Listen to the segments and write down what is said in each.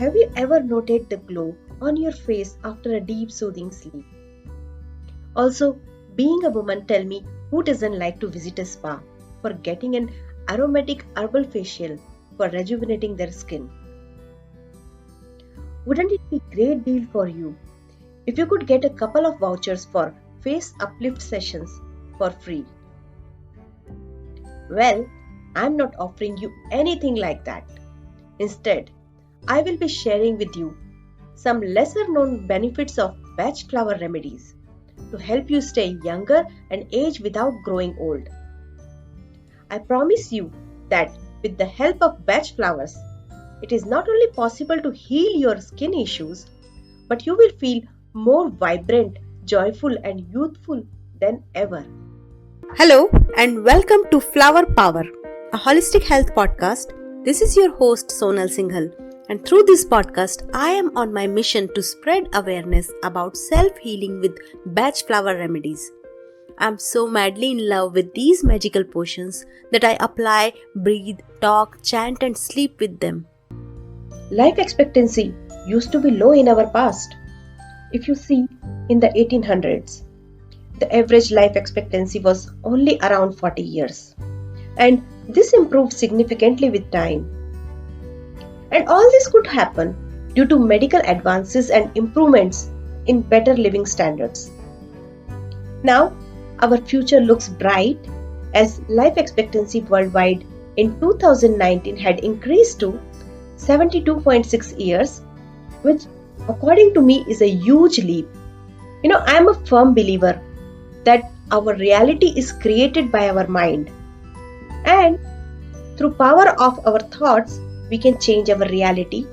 Have you ever noted the glow on your face after a deep soothing sleep? Also, being a woman, tell me who doesn't like to visit a spa for getting an aromatic herbal facial for rejuvenating their skin? Wouldn't it be a great deal for you if you could get a couple of vouchers for face uplift sessions for free? Well, I'm not offering you anything like that. Instead, I will be sharing with you some lesser known benefits of Bach Flower Remedies to help you stay younger and age without growing old. I promise you that with the help of Bach flowers, it is not only possible to heal your skin issues, but you will feel more vibrant, joyful, and youthful than ever. Hello and welcome to Flower Power, a holistic health podcast. This is your host Sonal, and through this podcast, I am on my mission to spread awareness about self-healing with Bach Flower Remedies. I'm so madly in love with these magical potions that I apply, breathe, talk, chant and sleep with them. Life expectancy used to be low in our past. If you see, in the 1800s, the average life expectancy was only around 40 years. And this improved significantly with time. And all this could happen due to medical advances and improvements in better living standards. Now, our future looks bright as life expectancy worldwide in 2019 had increased to 72.6 years, which according to me is a huge leap. I am a firm believer that our reality is created by our mind, and through power of our thoughts we can change our reality,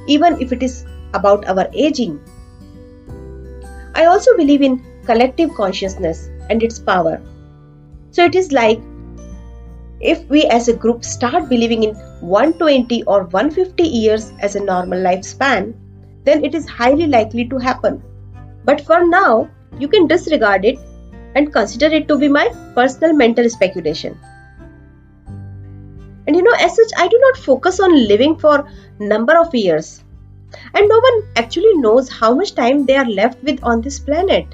even if it is about our aging. I also believe in collective consciousness and its power. So it is like if we as a group start believing in 120 or 150 years as a normal lifespan, then it is highly likely to happen. But for now, you can disregard it and consider it to be my personal mental speculation. And as such, I do not focus on living for number of years. And no one actually knows how much time they are left with on this planet.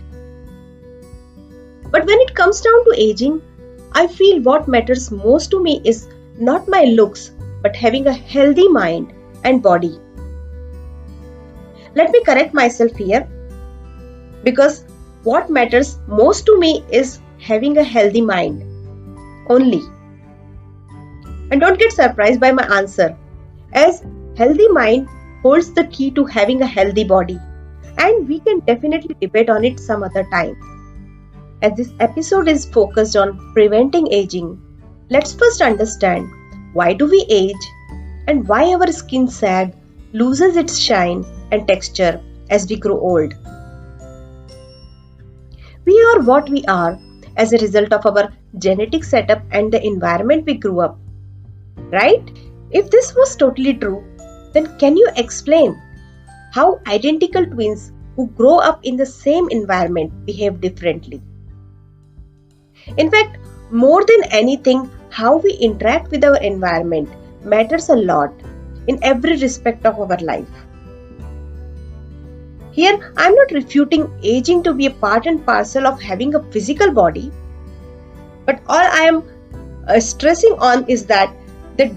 But when it comes down to aging, I feel what matters most to me is not my looks, but having a healthy mind and body. Let me correct myself here, because what matters most to me is having a healthy mind only. And don't get surprised by my answer, as healthy mind holds the key to having a healthy body, and we can definitely debate on it some other time. As this episode is focused on preventing aging, let's first understand why do we age and why our skin sag, loses its shine and texture as we grow old. We are what we are as a result of our genetic setup and the environment we grew up. Right? If this was totally true, then can you explain how identical twins who grow up in the same environment behave differently? In fact, more than anything, how we interact with our environment matters a lot in every respect of our life. Here, I am not refuting aging to be a part and parcel of having a physical body, but all I am stressing on is that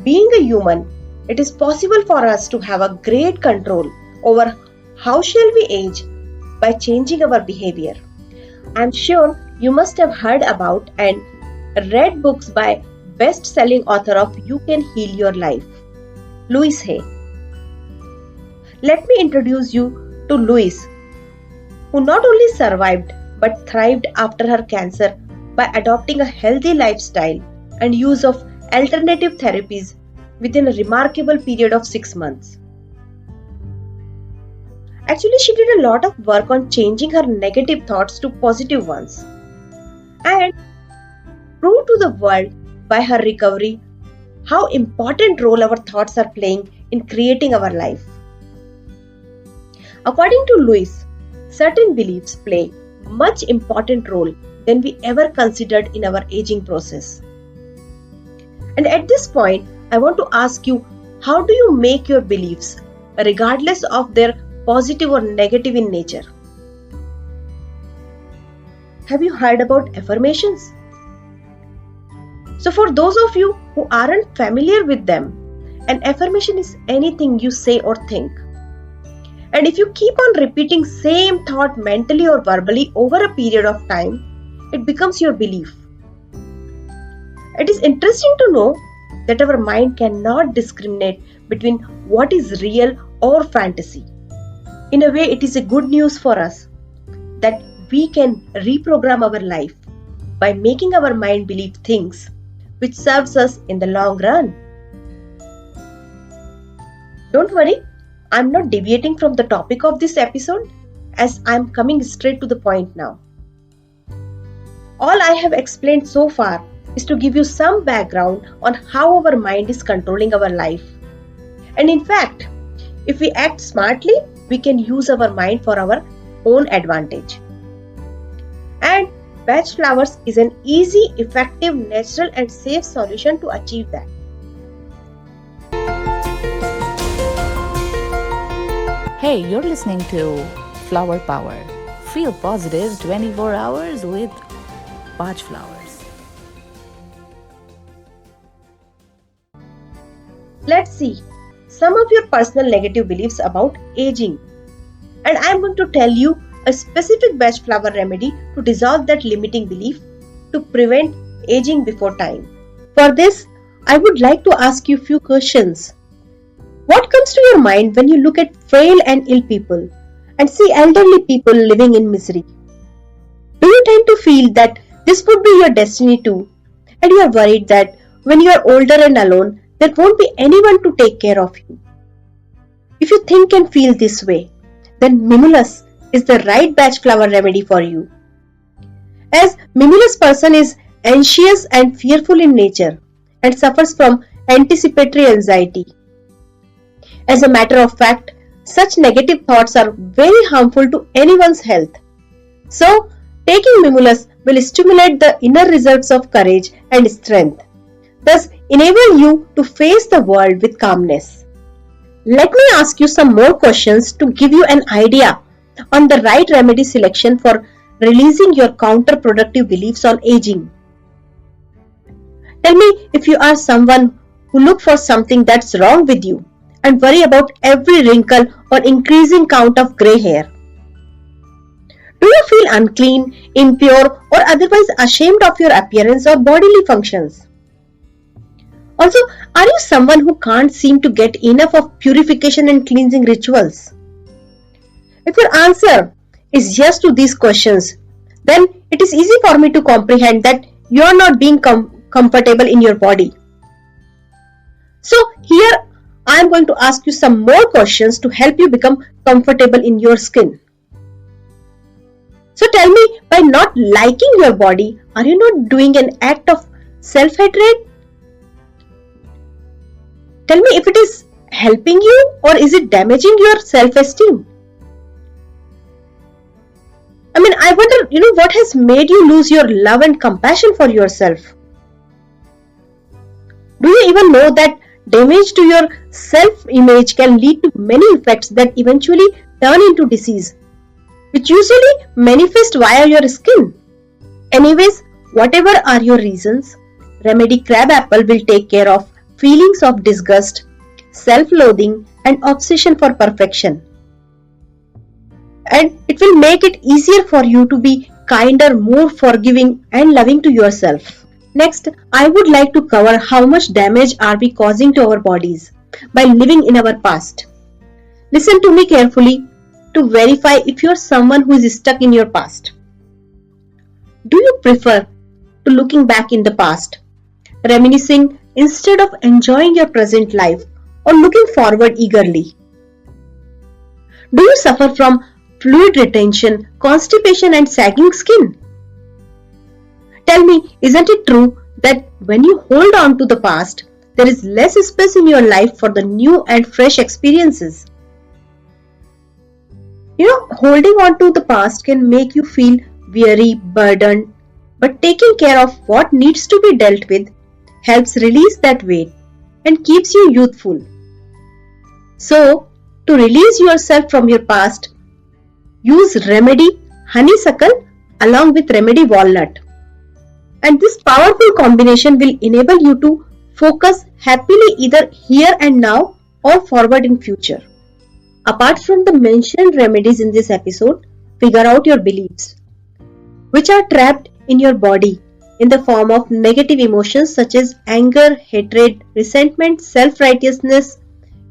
being a human, it is possible for us to have a great control over how shall we age by changing our behavior. I am sure you must have heard about and read books by best-selling author of You Can Heal Your Life, Louise Hay. Let me introduce you to Louise, who not only survived but thrived after her cancer by adopting a healthy lifestyle and use of alternative therapies within a remarkable period of 6 months. Actually, she did a lot of work on changing her negative thoughts to positive ones and proved to the world by her recovery how important role our thoughts are playing in creating our life. According to Louise, certain beliefs play much important role than we ever considered in our aging process. And at this point, I want to ask you, how do you make your beliefs regardless of their positive or negative in nature. Have you heard about affirmations? So for those of you who aren't familiar with them, an affirmation is anything you say or think. And if you keep on repeating same thought mentally or verbally over a period of time, it becomes your belief. It is interesting to know that our mind cannot discriminate between what is real or fantasy. In a way, it is a good news for us that we can reprogram our life by making our mind believe things which serves us in the long run. Don't worry, I'm not deviating from the topic of this episode, as I'm coming straight to the point now. All I have explained so far is to give you some background on how our mind is controlling our life. And in fact, if we act smartly, we can use our mind for our own advantage. And Bach Flowers is an easy, effective, natural and safe solution to achieve that. Hey, you're listening to Flower Power. Feel positive 24 hours with Bach Flowers. Let's see some of your personal negative beliefs about aging. And I'm going to tell you a specific Bach Flower remedy to dissolve that limiting belief to prevent aging before time. For this, I would like to ask you a few questions. What comes to your mind when you look at frail and ill people and see elderly people living in misery? Do you tend to feel that this would be your destiny too, and you are worried that when you are older and alone, there won't be anyone to take care of you? If you think and feel this way, then Mimulus is the right Bach Flower remedy for you. As Mimulus person is anxious and fearful in nature and suffers from anticipatory anxiety. As a matter of fact, such negative thoughts are very harmful to anyone's health. So, taking Mimulus will stimulate the inner reserves of courage and strength, thus enable you to face the world with calmness. Let me ask you some more questions to give you an idea on the right remedy selection for releasing your counterproductive beliefs on aging. Tell me if you are someone who look for something that's wrong with you and worry about every wrinkle or increasing count of grey hair. Do you feel unclean, impure or otherwise ashamed of your appearance or bodily functions? Also, are you someone who can't seem to get enough of purification and cleansing rituals? If your answer is yes to these questions, then it is easy for me to comprehend that you are not being comfortable in your body. So here I am going to ask you some more questions to help you become comfortable in your skin. So tell me, by not liking your body, are you not doing an act of self-hatred? Tell me if it is helping you or is it damaging your self-esteem? I wonder, what has made you lose your love and compassion for yourself? Do you even know that damage to your self-image can lead to many effects that eventually turn into disease, which usually manifest via your skin? Anyways, whatever are your reasons, Remedy Crabapple will take care of feelings of disgust, self-loathing and obsession for perfection. And it will make it easier for you to be kinder, more forgiving and loving to yourself. Next, I would like to cover how much damage are we causing to our bodies by living in our past. Listen to me carefully to verify if you are someone who is stuck in your past. Do you prefer to looking back in the past, reminiscing instead of enjoying your present life or looking forward eagerly? Do you suffer from fluid retention, constipation and sagging skin? Tell me, isn't it true that when you hold on to the past, there is less space in your life for the new and fresh experiences? Holding on to the past can make you feel weary, burdened, but taking care of what needs to be dealt with helps release that weight and keeps you youthful. So, To release yourself from your past, use remedy honeysuckle along with remedy walnut. And this powerful combination will enable you to focus happily either here and now or forward in future. Apart from the mentioned remedies in this episode, figure out your beliefs, which are trapped in your body in the form of negative emotions such as anger, hatred, resentment, self-righteousness,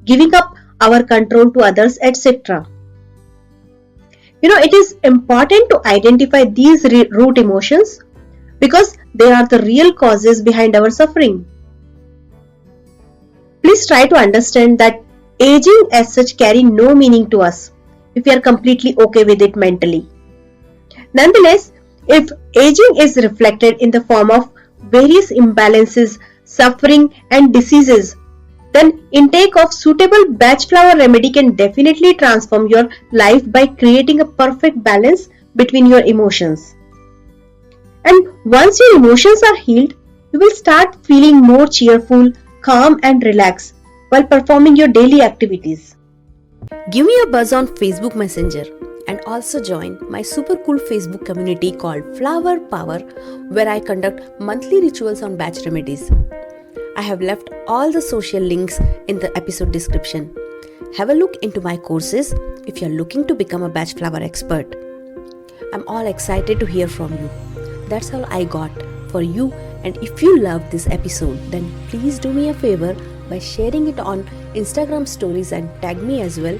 giving up our control to others, etc. It is important to identify these root emotions because they are the real causes behind our suffering. Please try to understand that aging as such carry no meaning to us if we are completely okay with it mentally. Nonetheless, if aging is reflected in the form of various imbalances, suffering and diseases, then intake of suitable Bach Flower remedy can definitely transform your life by creating a perfect balance between your emotions. And once your emotions are healed, you will start feeling more cheerful, calm and relaxed while performing your daily activities. Give me a buzz on Facebook Messenger and also join my super cool Facebook community called Flower Power, where I conduct monthly rituals on Bach remedies. I have left all the social links in the episode description. Have a look into my courses if you're looking to become a Bach Flower expert. I'm all excited to hear from you. That's all I got for you, and if you loved this episode, then please do me a favor by sharing it on Instagram stories and tag me as well.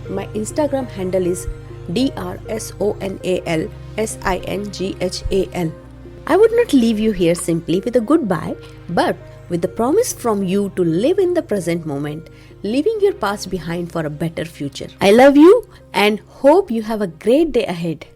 My Instagram handle is DRSONALSINGHAL. I would not leave you here simply with a goodbye, but with the promise from you to live in the present moment, leaving your past behind for a better future. I love you and hope you have a great day ahead.